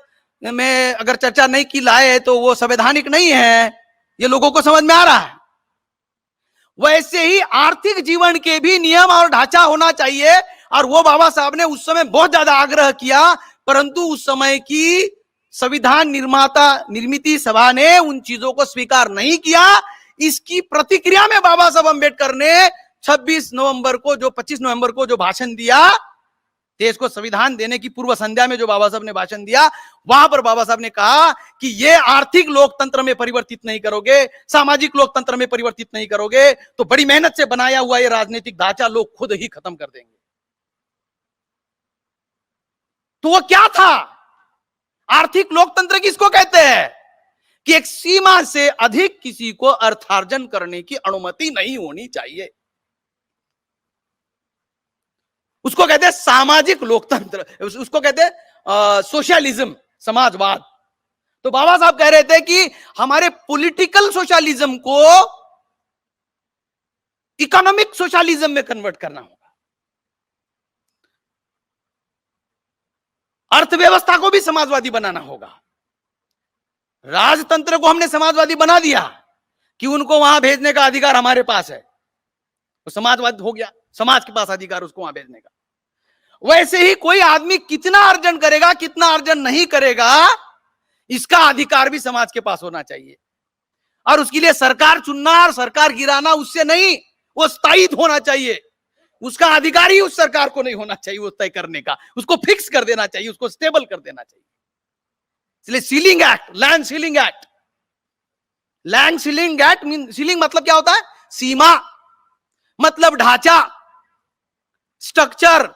[SPEAKER 1] में अगर चर्चा नहीं की लाए तो वो संवैधानिक नहीं है। ये लोगों को समझ में आ रहा है? वैसे ही आर्थिक जीवन के भी नियम और ढांचा होना चाहिए, और वो बाबा साहब ने उस समय बहुत ज्यादा आग्रह किया, परंतु उस समय की संविधान निर्मित सभा ने उन चीजों को स्वीकार नहीं किया। इसकी प्रतिक्रिया में बाबा साहब अंबेडकर ने 25 नवंबर को जो भाषण दिया, देश को संविधान देने की पूर्व संध्या में जो बाबा साहब ने भाषण दिया, वहां पर बाबा साहब ने कहा कि ये आर्थिक लोकतंत्र में परिवर्तित नहीं करोगे, सामाजिक लोकतंत्र में परिवर्तित नहीं करोगे, तो बड़ी मेहनत से बनाया हुआ ये राजनीतिक ढांचा लोग खुद ही खत्म कर देंगे। तो वो क्या था? आर्थिक लोकतंत्र किसको कहते हैं? कि एक सीमा से अधिक किसी को अर्थार्जन करने की अनुमति नहीं होनी चाहिए। उसको कहते हैं सामाजिक लोकतंत्र, उसको कहते हैं सोशलिज्म, समाजवाद। तो बाबा साहब कह रहे थे कि हमारे पॉलिटिकल सोशलिज्म को इकोनॉमिक सोशलिज्म में कन्वर्ट करना होगा। अर्थव्यवस्था को भी समाजवादी बनाना होगा। राजतंत्र को हमने समाजवादी बना दिया कि उनको वहां भेजने का अधिकार हमारे पास है, तो समाजवाद हो गया, समाज के पास अधिकार उसको वहां भेजने का। वैसे ही कोई आदमी कितना अर्जन करेगा, कितना अर्जन नहीं करेगा, इसका अधिकार भी समाज के पास होना चाहिए। और उसके लिए सरकार चुनना और सरकार गिराना उससे नहीं, वो स्थायित्व होना चाहिए। उसका अधिकार ही उस सरकार को नहीं होना चाहिए वो तय करने का, उसको फिक्स कर देना चाहिए, उसको स्टेबल कर देना चाहिए। इसलिए ceiling act, land ceiling act, land ceiling act ceiling मतलब क्या होता है? सीमा, मतलब ढांचा, स्ट्रक्चर,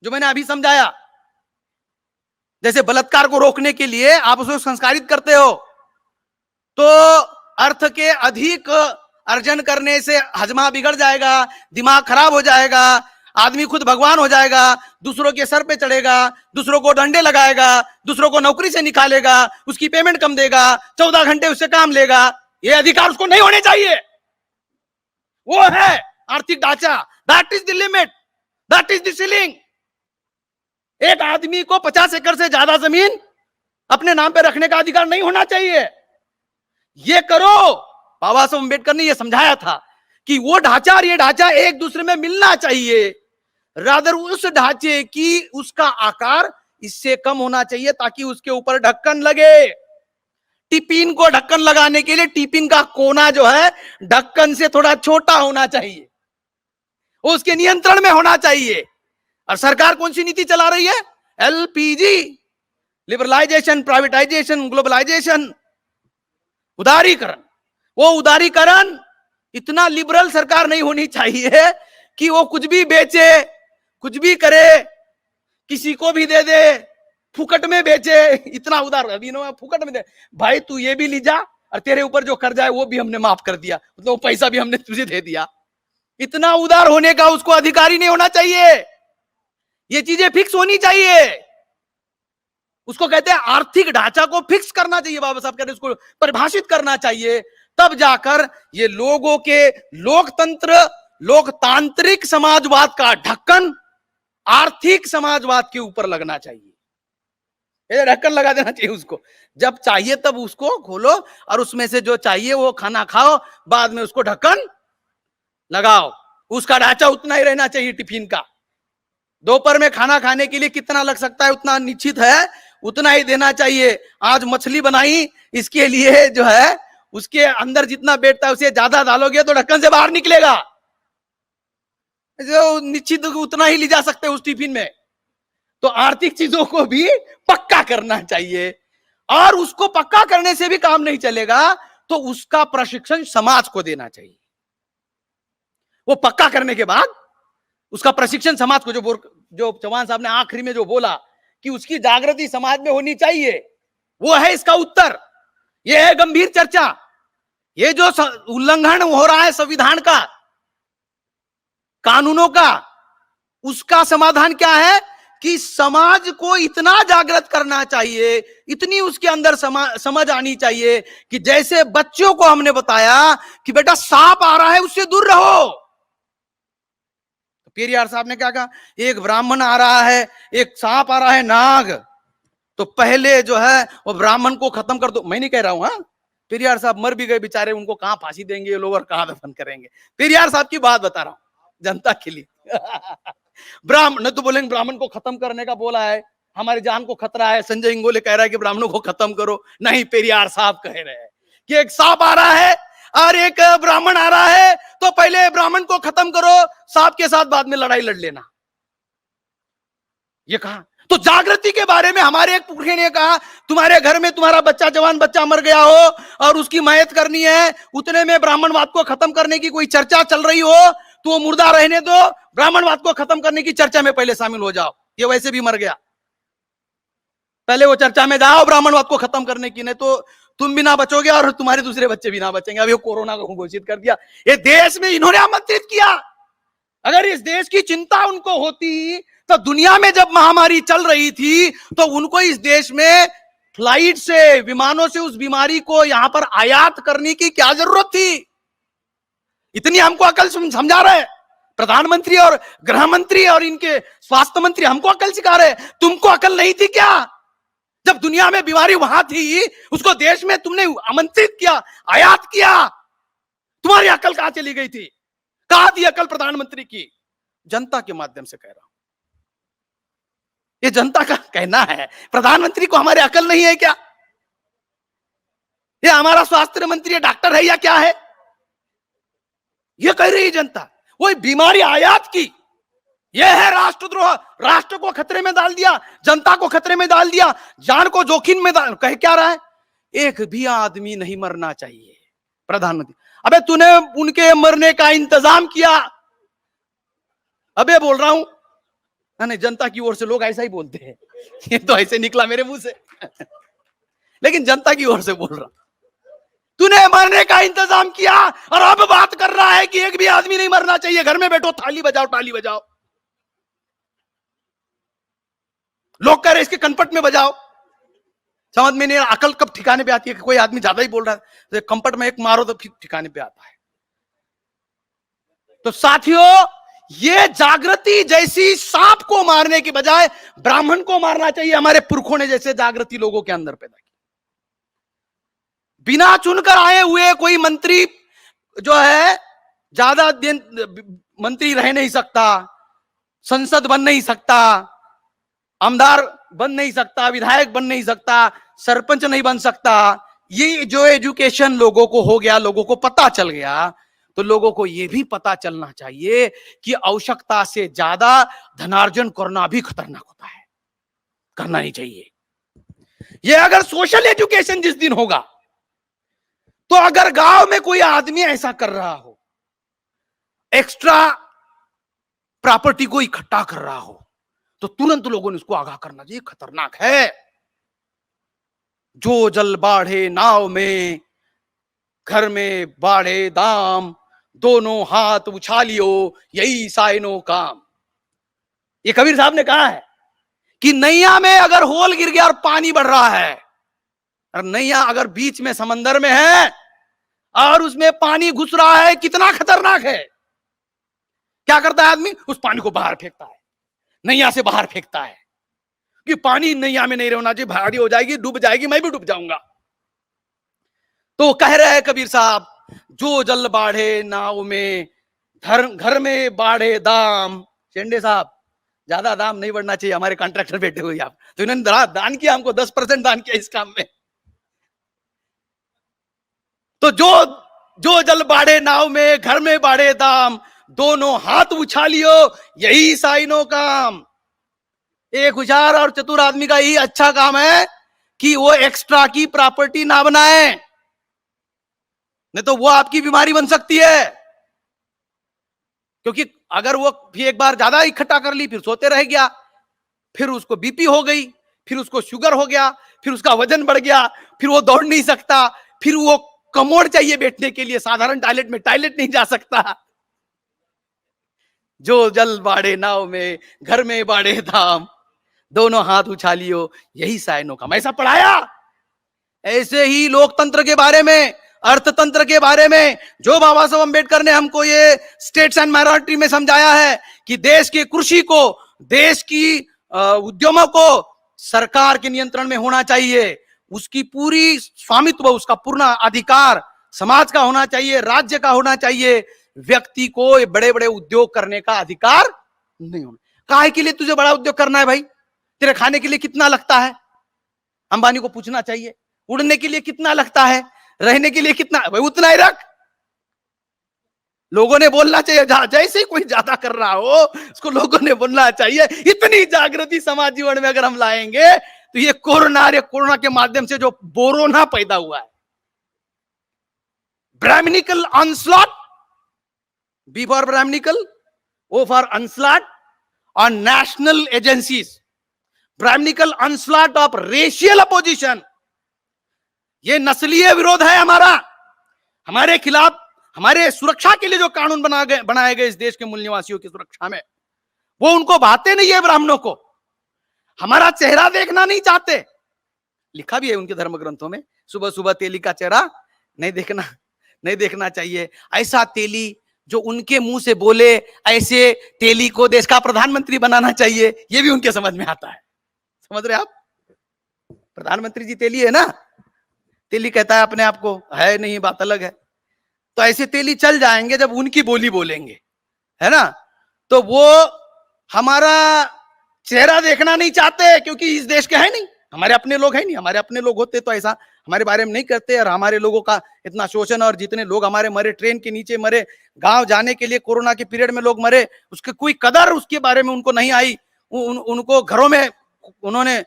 [SPEAKER 1] जो मैंने अभी समझाया। जैसे बलात्कार को रोकने के लिए आप उसको संस्कारित करते हो, तो अर्थ के अधिक अर्जन करने से हजमा बिगड़ जाएगा, दिमाग खराब हो जाएगा, आदमी खुद भगवान हो जाएगा, दूसरों के सर पे चढ़ेगा, दूसरों को डंडे लगाएगा, दूसरों को नौकरी से निकालेगा, उसकी पेमेंट कम देगा, 14 घंटे उससे काम लेगा। ये अधिकार उसको नहीं होने चाहिए। वो है आर्थिक ढांचा, that is the limit, that is the ceiling. एक आदमी को 50 एकड़ से ज्यादा जमीन अपने नाम पे रखने का अधिकार नहीं होना चाहिए। ये करो, बाबा साहब अम्बेडकर ने यह समझाया था कि वो ढांचा और ये ढांचा एक दूसरे में मिलना चाहिए। रादर उस ढांचे की उसका आकार इससे कम होना चाहिए ताकि उसके ऊपर ढक्कन लगे। टिफिन को ढक्कन लगाने के लिए टिफिन का कोना जो है ढक्कन से थोड़ा छोटा होना चाहिए, वो उसके नियंत्रण में होना चाहिए। और सरकार कौन सी नीति चला रही है? एलपीजी, लिबरलाइजेशन, प्राइवेटाइजेशन, ग्लोबलाइजेशन, उदारीकरण। वो उदारीकरण इतना लिबरल सरकार नहीं होनी चाहिए कि वो कुछ भी बेचे, कुछ भी करे, किसी को भी दे दे, फुकट में बेचे। इतना उदार अभी ना, फुकट में दे, भाई तू ये भी ली जा और तेरे ऊपर जो कर्जा है वो भी हमने माफ कर दिया, मतलब वो पैसा भी हमने तुझे दे दिया। इतना उदार होने का उसको अधिकारी नहीं होना चाहिए। ये चीजें फिक्स होनी चाहिए। उसको कहते हैं आर्थिक ढांचा को फिक्स करना चाहिए। बाबा साहब कहते हैं उसको परिभाषित करना चाहिए, तब जाकर ये लोगों के लोकतंत्र, लोकतांत्रिक समाजवाद का ढक्कन आर्थिक समाजवाद के ऊपर लगना चाहिए। ये ढक्कन लगा देना चाहिए उसको, जब चाहिए तब उसको खोलो और उसमें से जो चाहिए वो खाना खाओ, बाद में उसको ढक्कन लगाओ। उसका ढांचा उतना ही रहना चाहिए टिफिन का। दोपहर में खाना खाने के लिए कितना लग सकता है उतना निश्चित है, उतना ही देना चाहिए। आज मछली बनाई, इसके लिए जो है उसके अंदर जितना बैठता है उसे ज्यादा डालोगे तो ढक्कन से बाहर निकलेगा, जो निश्चित उतना ही ले जा सकते हैं उस टिफिन में। तो आर्थिक चीजों को भी पक्का करना चाहिए, और उसको पक्का करने से भी काम नहीं चलेगा, तो उसका प्रशिक्षण समाज को देना चाहिए। वो पक्का करने के बाद उसका प्रशिक्षण समाज को, जो चौहान साहब ने आखिरी में जो बोला कि उसकी जागृति समाज में होनी चाहिए, वो है इसका उत्तर। ये है गंभीर चर्चा। ये जो उल्लंघन हो रहा है संविधान का, कानूनों का, उसका समाधान क्या है कि समाज को इतना जागृत करना चाहिए, इतनी उसके अंदर समझ आनी चाहिए कि जैसे बच्चों को हमने बताया कि बेटा सांप आ रहा है उससे दूर रहो, तो पेरियार साहब ने क्या कहा, एक ब्राह्मण आ रहा है, एक सांप आ रहा है नाग, तो पहले जो है वो ब्राह्मण को खत्म कर दो। मैं नहीं कह रहा हूं, हाँ, पेरियार साहब मर भी गए बेचारे, उनको कहां फांसी देंगे ये लोग और कहां दफन करेंगे। पेरियार साहब की बात बता रहा हूं जनता के लिए। ब्राह्मण न तो बोलेंगे ब्राह्मण को खत्म करने का बोला है, हमारी जान को खतरा है, संजय इंगोले कह रहा है कि ब्राह्मणों को खत्म करो। नहीं, पेरियार साहब कह रहे हैं कि एक सांप आ रहा है और एक ब्राह्मण आ रहा है, तो पहले ब्राह्मण को खत्म करो, सांप के साथ बाद में लड़ाई लड़ लेना, ये कहा। तो जागृति के बारे में हमारे एक पुरखे ने कहा, तुम्हारे घर में तुम्हारा बच्चा, जवान बच्चा मर गया हो और उसकी मयत करनी है, उतने में ब्राह्मणवाद को खत्म करने की कोई चर्चा चल रही हो, तो वो मुर्दा रहने दो, ब्राह्मणवाद को खत्म करने की चर्चा में पहले शामिल हो जाओ, ये वैसे भी मर गया, पहले वो चर्चा में जाओ ब्राह्मणवाद को खत्म करने की, नहीं तो तुम भी ना बचोगे और तुम्हारे दूसरे बच्चे भी ना बचेंगे। अभी कोरोना को घोषित कर दिया, ये देश में इन्होंने आमंत्रित किया। अगर इस देश की चिंता उनको होती तो दुनिया में जब महामारी चल रही थी तो उनको इस देश में फ्लाइट से, विमानों से उस बीमारी को यहां पर आयात करने की क्या जरूरत थी? इतनी हमको अकल समझा रहे प्रधानमंत्री और गृह मंत्री और इनके स्वास्थ्य मंत्री, हमको अकल सिखा रहे, तुमको अकल नहीं थी क्या? जब दुनिया में बीमारी वहां थी, उसको देश में तुमने आमंत्रित किया, आयात किया, तुम्हारी अकल कहां चली गई थी? कहां थी अकल प्रधानमंत्री की? जनता के माध्यम से कह रहा हूं, ये जनता का कहना है। प्रधानमंत्री को हमारे अकल नहीं है क्या? ये हमारा स्वास्थ्य मंत्री डॉक्टर है या क्या है? ये कह रही है जनता। वो बीमारी आयात की, यह है राष्ट्रद्रोह, राष्ट्र को खतरे में डाल दिया, जनता को खतरे में डाल दिया, जान को जोखिम में डाल। कह क्या रहा है? एक भी आदमी नहीं मरना चाहिए। प्रधानमंत्री, अबे तूने उनके मरने का इंतजाम किया। अबे बोल रहा हूं, नहीं, जनता की ओर से लोग ऐसा ही बोलते हैं, ये तो ऐसे निकला मेरे मुंह से, लेकिन जनता की ओर से बोल रहा, तूने मरने का इंतजाम किया और अब बात कर रहा है कि एक भी आदमी नहीं मरना चाहिए, घर में बैठो ताली बजाओ, ताली बजाओ। लोग कह रहे इसके कनपट में बजाओ। समझ में नहीं, अकल कब ठिकाने पे आती है कि कोई आदमी ज्यादा ही बोल रहा है, तो कंपट में एक मारो तो फिर ठिकाने पे आता है। तो साथियों, ये जागृति जैसी सांप को मारने की बजाय ब्राह्मण को मारना चाहिए। हमारे पुरखों ने जैसे जागृति लोगों के अंदर पैदा की। बिना चुनकर आए हुए कोई मंत्री जो है ज्यादा दिन मंत्री रह नहीं सकता, संसद बन नहीं सकता, आमदार बन नहीं सकता, विधायक बन नहीं सकता, सरपंच नहीं बन सकता। ये जो एजुकेशन लोगों को हो गया, लोगों को पता चल गया, तो लोगों को यह भी पता चलना चाहिए कि आवश्यकता से ज्यादा धनार्जन करना भी खतरनाक होता है, करना नहीं चाहिए। ये अगर सोशल एजुकेशन जिस दिन होगा, तो अगर गांव में कोई आदमी ऐसा कर रहा हो, एक्स्ट्रा प्रॉपर्टी को इकट्ठा कर रहा हो, तो तुरंत लोगों ने उसको आगाह करना चाहिए, खतरनाक है। जो जल बाढ़े नाव में, घर में बाढ़े दाम, दोनों हाथ उछालियो यही साइनो काम। ये कबीर साहब ने कहा है कि नैया में अगर होल गिर गया और पानी बढ़ रहा है, और नैया अगर बीच में समंदर में है और उसमें पानी घुस रहा है, कितना खतरनाक है। क्या करता है आदमी? उस पानी को बाहर फेंकता है, नैया से बाहर फेंकता है कि पानी नैया में नहीं रहना चाहिए, भारी हो जाएगी, डूब जाएगी, मैं भी डूब जाऊंगा। तो कह रहे हैं कबीर साहब, जो जल बाढ़े नाव में, घर में बाढ़े दाम। शेंडे साहब, ज्यादा दाम नहीं बढ़ना चाहिए, हमारे कॉन्ट्रैक्टर बैठे हुए आप, तो इन्होंने दान किया, हमको 10% दान किया इस काम में। तो जो जल बाढ़े नाव में, घर में बाढ़े दाम, दोनों हाथ उछालियो यही साइनो काम। एक होशियार और चतुर आदमी का यही अच्छा काम है कि वो एक्स्ट्रा की प्रॉपर्टी ना बनाए, नहीं तो वो आपकी बीमारी बन सकती है। क्योंकि अगर वो भी एक बार ज्यादा इकट्ठा कर ली, फिर सोते रह गया, फिर उसको बीपी हो गई, फिर उसको शुगर हो गया, फिर उसका वजन बढ़ गया, फिर वो दौड़ नहीं सकता, फिर वो कमोड चाहिए बैठने के लिए, साधारण टॉयलेट में टॉयलेट नहीं जा सकता। जो जल बाढ़े नाव में, घर में बाढ़े धाम, दोनों हाथ उछालियो यही साइनो काम। ऐसा पढ़ाया। ऐसे ही लोकतंत्र के बारे में, अर्थतंत्र के बारे में जो बाबा साहब अम्बेडकर ने हमको ये स्टेट्स एंड माइनॉरिटी में समझाया है कि देश की कृषि को, देश की उद्यमों को सरकार के नियंत्रण में होना चाहिए, उसकी पूरी स्वामित्व, उसका पूर्ण अधिकार समाज का होना चाहिए, राज्य का होना चाहिए। व्यक्ति को बड़े बड़े उद्योग करने का अधिकार नहीं होना। काहे के लिए तुझे बड़ा उद्योग करना है भाई? तेरे खाने के लिए कितना लगता है? अंबानी को पूछना चाहिए। उड़ने के लिए कितना लगता है? रहने के लिए कितना? भाई उतना ही रख। लोगों ने बोलना चाहिए, जैसे ही कोई ज्यादा कर रहा हो उसको लोगों ने बोलना चाहिए। इतनी जागृति समाज जीवन में अगर हम लाएंगे तो ये कोरोना के माध्यम से जो बोरोना पैदा हुआ है, brahminical onslaught, B for brahminical, O for onslaught on national agencies, brahminical onslaught of racial opposition. ये नस्लीय विरोध है हमारा, हमारे खिलाफ, हमारे सुरक्षा के लिए जो कानून बनाए गए इस देश के मूल निवासियों की सुरक्षा में, वो उनको भाते नहीं है। ब्राह्मणों को हमारा चेहरा देखना नहीं चाहते। लिखा भी है उनके धर्म ग्रंथों में, सुबह सुबह तेली का चेहरा नहीं देखना चाहिए। ऐसा तेली जो उनके मुंह से बोले, ऐसे तेली को देश का प्रधानमंत्री बनाना चाहिए। ये भी उनके समझ में आता है। समझ रहे आप? प्रधानमंत्री जी तेली है ना, तेली कहता है अपने आप को, है नहीं, बात अलग है। तो ऐसे तेली चल जाएंगे जब उनकी बोली बोलेंगे, है ना। तो वो हमारा चेहरा देखना नहीं चाहते, क्योंकि इस देश के है नहीं, हमारे अपने लोग है नहीं। हमारे अपने लोग होते तो ऐसा हमारे बारे में नहीं करते। और हमारे लोगों का इतना शोषण, और जितने लोग हमारे मरे, ट्रेन के नीचे मरे, गांव जाने के लिए कोरोना के पीरियड में लोग मरे, उसके कोई कदर उसके बारे में उनको नहीं आई। उनको घरों में उन्होंने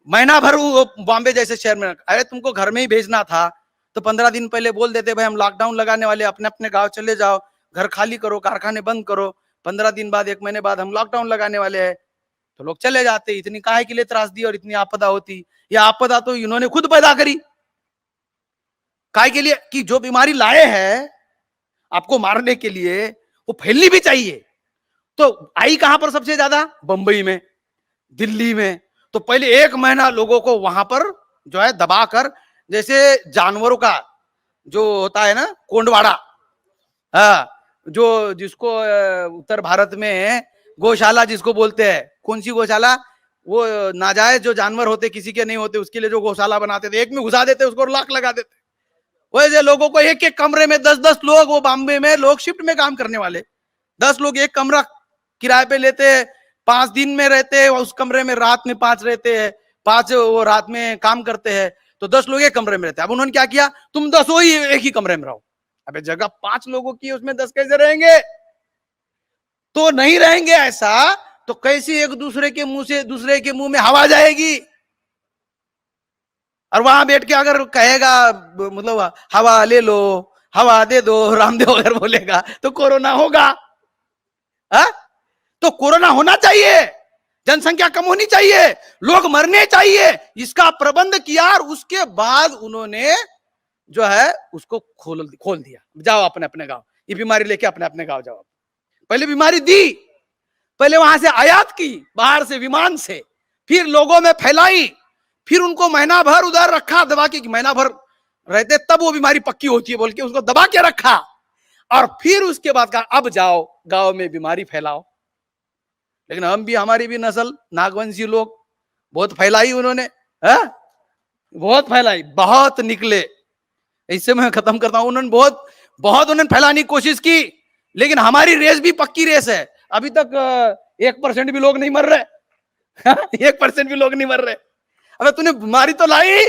[SPEAKER 1] महीना भर बॉम्बे जैसे शहर में, अरे तुमको घर में ही भेजना था तो 15 दिन पहले बोल देते भाई हम लॉकडाउन लगाने वाले, अपने अपने गांव चले जाओ, घर खाली करो, कारखाने बंद करो, 15 दिन बाद, 1 महीने बाद हम लॉकडाउन लगाने वाले हैं, तो लोग चले जाते। इतनी काहे के लिए त्रास दी और इतनी आपदा होती? यह आपदा तो इन्होंने खुद पैदा करी। काहे के लिए? कि जो बीमारी लाए हैं आपको मारने के लिए, वो फैलनी भी चाहिए। तो आई कहां पर सबसे ज्यादा? बंबई में, दिल्ली में। तो पहले 1 महीना लोगों को वहां पर जो है दबाकर, जैसे जानवरों का जो होता है ना कोंडवाड़ा, हाँ, जो जिसको उत्तर भारत में गौशाला जिसको बोलते हैं, कौन सी गौशाला? वो नाजायज जो जानवर होते, किसी के नहीं होते, उसके लिए जो गौशाला बनाते थे, एक में घुसा देते, उसको लाख लगा देते। वैसे लोगों को एक एक कमरे में 10-10 लोग, वो बॉम्बे में लोग शिफ्ट में काम करने वाले, 10 लोग एक कमरा किराए पे लेते हैं, 5 दिन में रहते हैं उस कमरे में, रात में 5 रहते हैं, 5 वो रात में काम करते हैं, तो 10 लोग एक कमरे में रहते हैं। अब उन्होंने क्या किया, तुम 10 ही एक ही कमरे में रहो। अबे जगह 5 लोगों की, उसमें 10 कैसे रहेंगे? तो नहीं रहेंगे। ऐसा तो कैसे एक दूसरे के मुंह से दूसरे के मुंह में हवा जाएगी? और वहां बैठ के अगर कहेगा, मतलब हवा ले लो, हवा दे दो, रामदेव अगर बोलेगा तो कोरोना होगा। हा? तो कोरोना होना चाहिए, जनसंख्या कम होनी चाहिए, लोग मरने चाहिए, इसका प्रबंध किया। और उसके बाद उन्होंने जो है उसको खोल दिया, जाओ अपने अपने गांव, ये बीमारी लेके अपने अपने गांव जाओ। पहले बीमारी दी, पहले वहां से आयात की, बाहर से विमान से, फिर लोगों में फैलाई, फिर उनको महीना भर उधर रखा दबा के, महीना भर रहते तब वो बीमारी पक्की होती है बोल के उसको दबा के रखा। और फिर उसके बाद कहा अब जाओ गांव में बीमारी फैलाओ। लेकिन हम भी, हमारी भी नस्ल नागवंशी लोग बहुत फैलाई उन्होंने, है? बहुत फैलाई, बहुत निकले। इससे मैं खत्म करता हूं। उन्होंने बहुत उन्होंने फैलाने की कोशिश की, लेकिन हमारी रेस भी पक्की रेस है। अभी तक 1% भी लोग नहीं मर रहे। 1% भी लोग नहीं मर रहे। अबे तूने बीमारी तो लाई,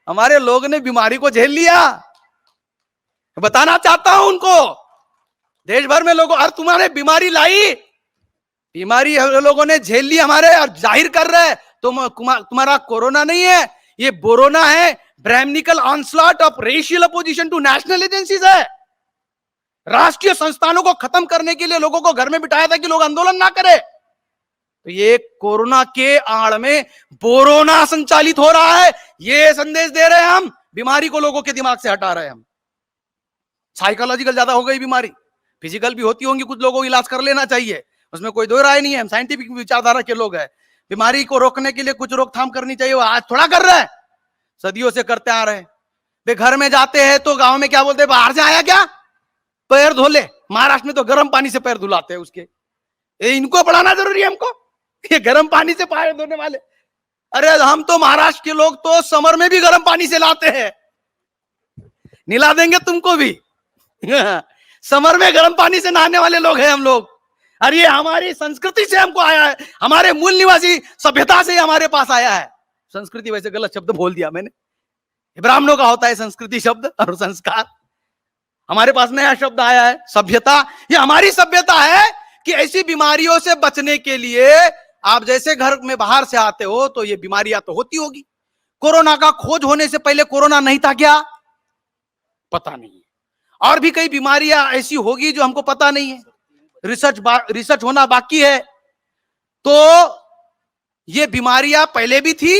[SPEAKER 1] हमारे लोग ने बीमारी को झेल लिया। बताना चाहता हूं उनको, देश भर में लोगों, और तुम्हारे बीमारी लाई, बीमारी लोगों ने झेल ली हमारे, और जाहिर कर रहे तुम्हारा कोरोना नहीं है, ये बोरोना है, brahminical onslaught of racial opposition to national agencies है। राष्ट्रीय संस्थानों को खत्म करने के लिए लोगों को घर में बिठाया था कि लोग आंदोलन ना करें। तो ये कोरोना के आड़ में बोरोना संचालित हो रहा है, ये संदेश दे रहे हैं हम। बीमारी को लोगों के दिमाग से हटा रहे हैं हम। साइकोलॉजिकल ज्यादा हो गई बीमारी, फिजिकल भी होती होंगी, कुछ लोगों को इलाज कर लेना चाहिए, उसमें कोई दो राय नहीं है। हम साइंटिफिक विचारधारा के लोग हैं। बीमारी को रोकने के लिए कुछ रोकथाम करनी चाहिए, वो आज थोड़ा कर रहे हैं, सदियों से करते आ रहे हैं। वे घर में जाते हैं तो गांव में क्या बोलते हैं, बाहर से आया क्या, पैर धो ले। महाराष्ट्र में तो गर्म पानी से पैर धुलाते हैं उसके। इनको पढ़ाना जरूरी है हमको, ये गर्म पानी से पैर धोने वाले। अरे हम तो महाराष्ट्र के लोग तो समर में भी गर्म पानी से लाते हैं, निला देंगे तुमको भी। समर में गर्म पानी से नहाने वाले लोग हैं हम लोग। अरे ये हमारी संस्कृति से हमको आया है, हमारे मूल निवासी सभ्यता से हमारे पास आया है। संस्कृति वैसे गलत शब्द बोल दिया मैंने, ब्राह्मणों का होता है संस्कृति शब्द और संस्कार। हमारे पास नया शब्द आया है सभ्यता। ये हमारी सभ्यता है कि ऐसी बीमारियों से बचने के लिए आप जैसे घर में बाहर से आते हो तो ये बीमारियां तो होती होगी। कोरोना का खोज होने से पहले कोरोना नहीं था क्या? पता नहीं। और भी कई बीमारियां ऐसी होगी जो हमको पता नहीं है, रिसर्च होना बाकी है। तो ये बीमारियां पहले भी थी,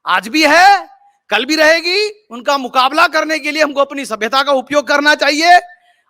[SPEAKER 1] आज भी है, कल भी रहेगी। उनका मुकाबला करने के लिए हमको अपनी सभ्यता का उपयोग करना चाहिए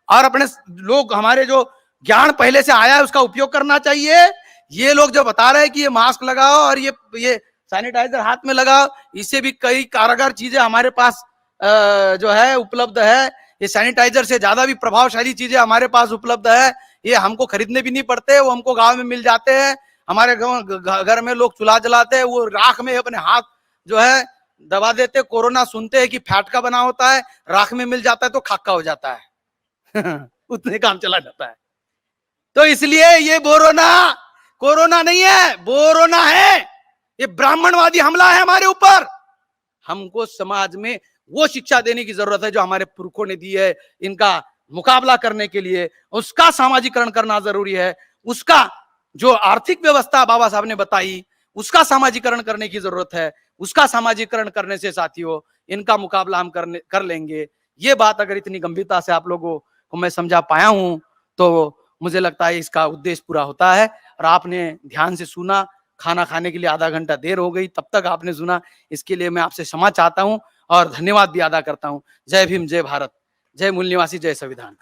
[SPEAKER 1] और अपने लोग, हमारे जो ज्ञान पहले से आया है उसका उपयोग करना चाहिए। ये लोग जो बता रहे हैं कि ये मास्क लगाओ और ये सैनिटाइजर हाथ में लगाओ, इससे भी कई कारगर चीजें हमारे पास जो है उपलब्ध है। ये सैनिटाइजर से ज्यादा भी प्रभावशाली चीजें हमारे पास उपलब्ध है। ये हमको खरीदने भी नहीं पड़ते, वो हमको गांव में मिल जाते हैं। हमारे घर में लोग चूल्हा जलाते हैं, वो राख में अपने हाथ जो है दबा देते। कोरोना सुनते हैं कि फैट का बना होता है, राख में मिल जाता है तो खाका हो जाता है। उतने काम चला जाता है। तो इसलिए ये कोरोना नहीं है, बोरोना है। ये ब्राह्मणवादी हमला है हमारे ऊपर। हमको समाज में वो शिक्षा देने की जरूरत है जो हमारे पुरखों ने दी है। इनका मुकाबला करने के लिए उसका सामाजिकरण करना जरूरी है। उसका जो आर्थिक व्यवस्था बाबा साहब ने बताई, उसका सामाजिकरण करने की जरूरत है। उसका सामाजिकरण करने से साथियों इनका मुकाबला हम कर लेंगे। ये बात अगर इतनी गंभीरता से आप लोगों को मैं समझा पाया हूं तो मुझे लगता है इसका उद्देश्य पूरा होता है। और आपने ध्यान से सुना, खाना खाने के लिए आधा घंटा देर हो गई, तब तक आपने सुना, इसके लिए मैं आपसे क्षमा चाहता हूं और धन्यवाद भी अदा करता हूं। जय भीम, जय भारत, जय मूल निवासी, जय संविधान।